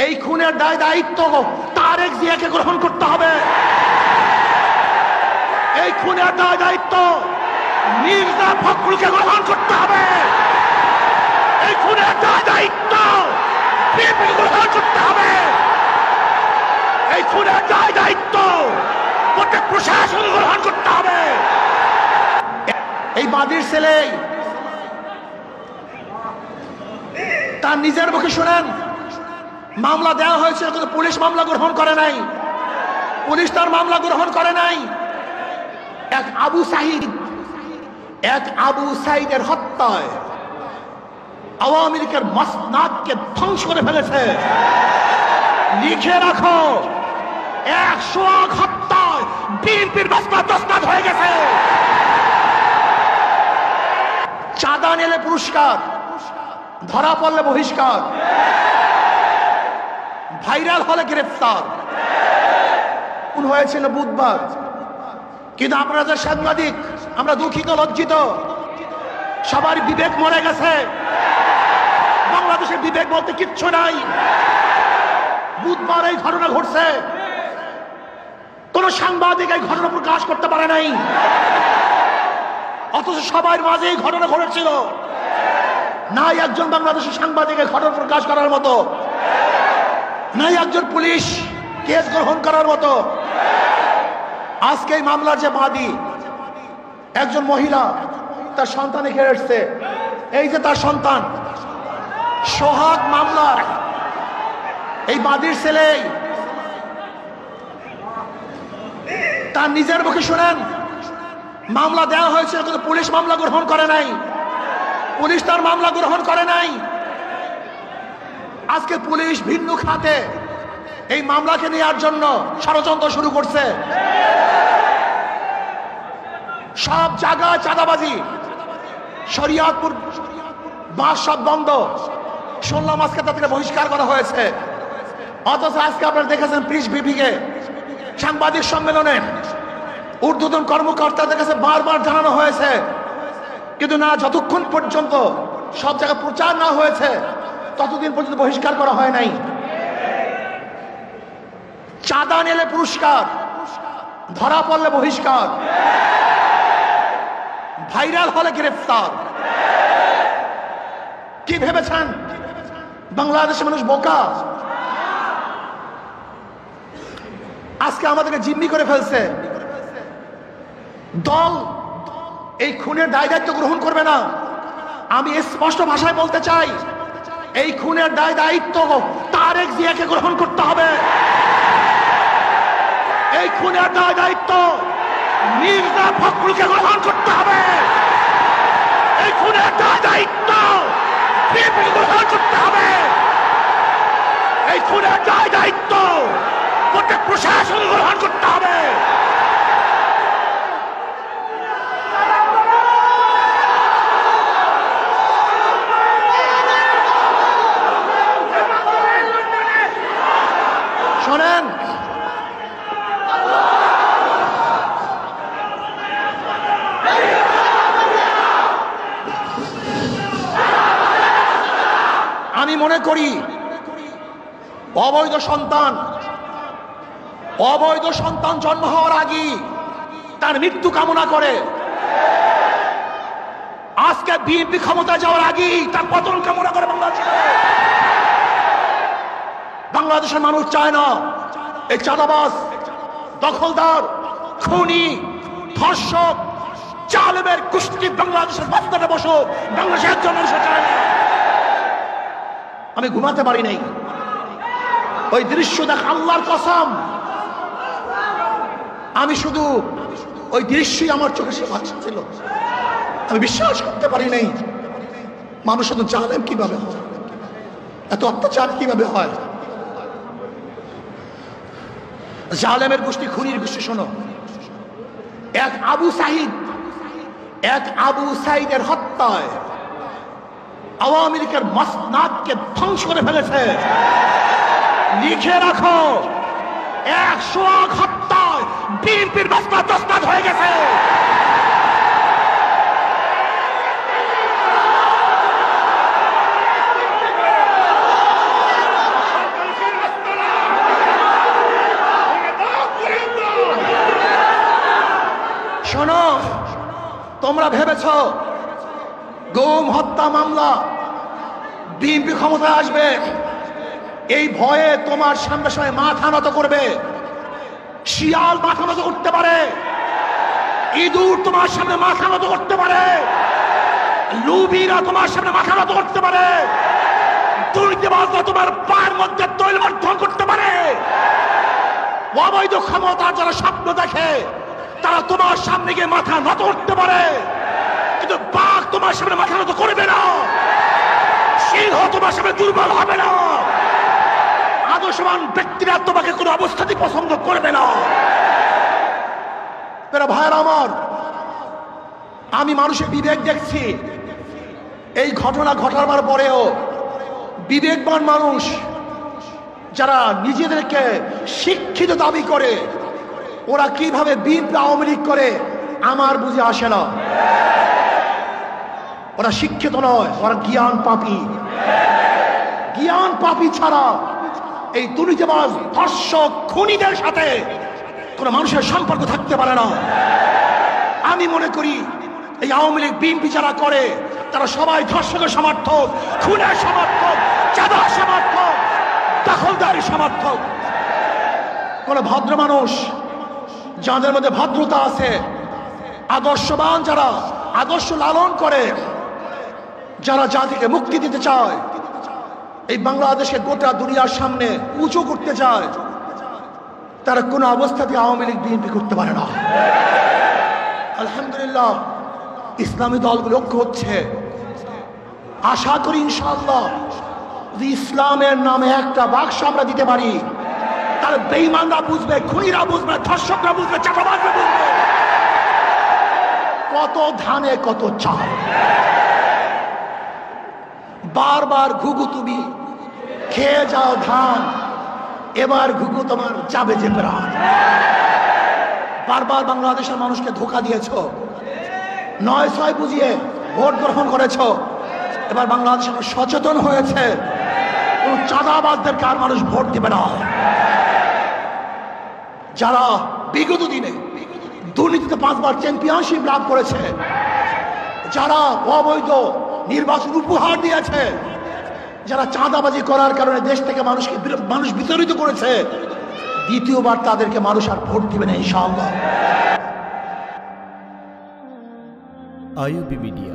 এই খুনের দায় দায়িত্ব তারেক জিয়াকে গ্রহণ করতে হবে। এই খুনের দায় দায়িত্ব মির্জা ফখরুলকে গ্রহণ করতে হবে। এই খুনের দায় দায়িত্ব বিএনপিকে গ্রহণ করতে হবে। এই খুনের দায় দায়িত্ব প্রত্যেক প্রশাসন গ্রহণ করতে হবে। এই বাদীর ছেলে তার নিজের মুখে শুনেন, মামলা দেওয়া হয়েছে কিন্তু পুলিশ মামলা গ্রহণ করে নাই। পুলিশ তার মামলা গ্রহণ করে নাই। এক আবু সাইদের হত্যায় আওয়ামী লীগের মসনাদকে ধ্বংস করে ফেলেছে। লিখে রাখো, 100 হত্যায় বিএনপির মসনাদ হয়ে গেছে। চাঁদা নিলে পুরস্কার, ধরা পড়লে বহিষ্কার, ভাইরাল হলে গ্রেফতার। কোন হয়েছিল বুধবার, কিন্তু আপনারা যে সাংবাদিক, আমরা দুঃখিত, লজ্জিত। সবার বিবেক মরে গেছে। বাংলাদেশের বিবেক বলতে কিচ্ছু নাই। বুধবার এই ঘটনা ঘটছে, কোন সাংবাদিক এই ঘটনা প্রকাশ করতে পারে নাই, অথচ সবার মাঝে এই ঘটনা ঘটেছিল। নাই একজন বাংলাদেশের সাংবাদিকের ঘটনা প্রকাশ করার মতো, নাই একজন পুলিশ কেস গ্রহণ করার মতো। আজকে এই মামলার যে বাদী, একজন মহিলা, তার সন্তান এখানে এসছে। এই যে তার সন্তান, সোহাগ মামলার এই বাদীর ছেলে, তার নিজের মুখে শুনেন, মামলা দেওয়া হয়েছে কিন্তু পুলিশ মামলা গ্রহণ করে নাই। পুলিশ তার মামলা গ্রহণ করে নাই। আজকে পুলিশ ভিন্ন খাতে এই মামলাকে নেওয়ার জন্য ষড়যন্ত্র শুরু করছে। সব জায়গায় চাঁদাবাজি, শরিয়াতপুর বাস সব বন্ধ। শুনলাম আজকে তাদেরকে বহিষ্কার করা হয়েছে। অথচ আজকে আপনারা দেখেছেন প্রেস ব্রিফিংয়ে, সাংবাদিক সম্মেলনে ঊর্ধ্বতন কর্মকর্তাদের কাছে বারবার জানানো হয়েছে, কিন্তু না, যতক্ষণ পর্যন্ত সব জায়গায় প্রচার না হয়েছে ততদিন পর্যন্ত বহিষ্কার করা হয় নাই। চাঁদা নিলে পুরস্কার, ধরা পড়লে বহিষ্কার, ভাইরাল হলে গ্রেফতার। কি ভেবেছেন বাংলাদেশের মানুষ বোকা? আজকে আমাদেরকে জিম্মি করে ফেলছে। দল এই খুনের দায় দায়িত্ব গ্রহণ করবে না। আমি স্পষ্ট ভাষায় বলতে চাই, এই খুনের দায় দায়িত্ব তারেক জিয়াকে গ্রহণ করতে হবে। এই খুনের দায় দায়িত্ব মির্জা ফখরুলকে গ্রহণ করতে হবে। এই খুনের দায় দায়িত্ব বিএনপিকে গ্রহণ করতে হবে। এই খুনের দায় দায়িত্ব প্রত্যেক প্রশাসন গ্রহণ করতে হবে। শোনেন, আমি মনে করি অবৈধ সন্তান জন্ম হওয়ার আগে তার মৃত্যু কামনা করে। আজকে বিএনপি ক্ষমতা যাওয়ার আগে তার পতন কামনা করে বাংলাদেশের মানুষ চায় না এই চাঁদাবাজ, দখলদার, খুনি, ধর্ষক, জালেমের কুস্তি বাংলাদেশের বাচ্চাটা বসুক। বাংলাদেশের একজন মানুষ চায় না। আমি ঘুমাতে পারি নাই, ওই দৃশ্য দেখ, আল্লাহর কসম, আমি শুধু ওই দৃশ্যই আমার চোখে সে ভাসছিল। আমি বিশ্বাস করতে পারি নাই মানুষ এত জালেম কিভাবে হয়, এত অত্যাচার কিভাবে হয়। জালেমের গোষ্ঠী, খুনির গোষ্ঠী। শোনো, এক আবু সাইদের হত্যায় আওয়ামী লীগের মসনাদকে ধ্বংস করে ফেলেছে। লিখে রাখো, 100 হত্যায় বিএনপির মসনাদ হয়ে গেছে। তোমরা ভেবেছ গুম হত্যা মামলা বিএনপি ক্ষমতায় আসবে, এই ভয়ে তোমার সামনে সামনে মাথা নত করবে। শিয়াল মাথা নত করতে পারে, ইঁদুর তোমার সামনে মাথা নত করতে পারে, লুবিরা তোমার সামনে মাথা নত করতে পারে, দুর্নীতিবাজরা তোমার পায়ের মধ্যে তৈলবর্ধন করতে পারে। অবৈধ ক্ষমতা যারা স্বপ্ন দেখে তারা তোমার সামনে গিয়ে মাথা নত করতে পারে, কিন্তু বাঘ তোমার সামনে মাথা নত করবে না, সিংহ তোমার সামনে দুর্বল হবে না, আদর্শবান ব্যক্তিরা তোমাকে কোনো অবস্থাতেই পছন্দ করবে না। ভাইয়েরা আমার, আমি মানুষের বিবেক দেখছি। এই ঘটনা ঘটাবার পরেও বিবেকবান মানুষ যারা নিজেদেরকে শিক্ষিত দাবি করে, ওরা কিভাবে বিএনপি আওয়ামী লীগ করে আমার বুঝে আসে না। ওরা শিক্ষিত নয়, ওরা জ্ঞান পাপী। জ্ঞান পাপী ছাড়া এই দুর্নীতিবাজ ধর্ষক খুনিদের সাথে কোনো মানুষের সম্পর্ক থাকতে পারে না। আমি মনে করি এই আওয়ামী লীগ বিএনপি যারা করে তারা সবাই ধর্ষকের সমর্থক, খুনের সমর্থক, চাঁদার সমর্থক, দখলদারি সমর্থক। কোন ভদ্র মানুষ যাদের মধ্যে ভদ্রতা আছে, আদর্শবান যারা আদর্শ লালন করে, যারা জাতিকে মুক্তি দিতে চায়, এই বাংলাদেশকে গোটা দুনিয়ার সামনে উঁচু করতে চায়, তারা কোনো অবস্থাতে আওয়ামী লীগ বিএনপি করতে পারে না। আলহামদুলিল্লাহ ইসলামী দলগুলো ঐক্য হচ্ছে। আশা করি ইনশাআল্লাহ যদি ইসলামের নামে একটা বাক্স আমরা দিতে পারি, তাহলে বেঈমানরা বুঝবে, খুনিরা বুঝবে, ধর্ষকরা বুঝবে, চাঁদাবাজরা বুঝবে কত ধানে কত চাল। বারবার ঘুঘু তুমি খেয়ে যাও ধান, এবার ঘুঘু তোমার যাবে যে প্রাণ। বারবার বাংলাদেশের মানুষকে ধোঁকা দিয়েছ, ৯-৬ বুঝিয়ে ভোট গ্রহণ করেছ। এবার বাংলাদেশের মানুষ সচেতন হয়েছে, কোন চাঁদাবাজদেরকে আর মানুষ ভোট দিবে না। যারা বিগত দিনে দুর্নীতিতে 5 বার চ্যাম্পিয়নশিপ লাভ করেছে, যারা অবৈধ নির্বাচন উপহার দিয়েছে, যারা চাঁদাবাজি করার কারণে দেশ থেকে মানুষ বিতাড়িত করেছে, দ্বিতীয়বার তাদেরকে মানুষ আর ভোট দিবে না ইনশাআল্লাহ। IUB media.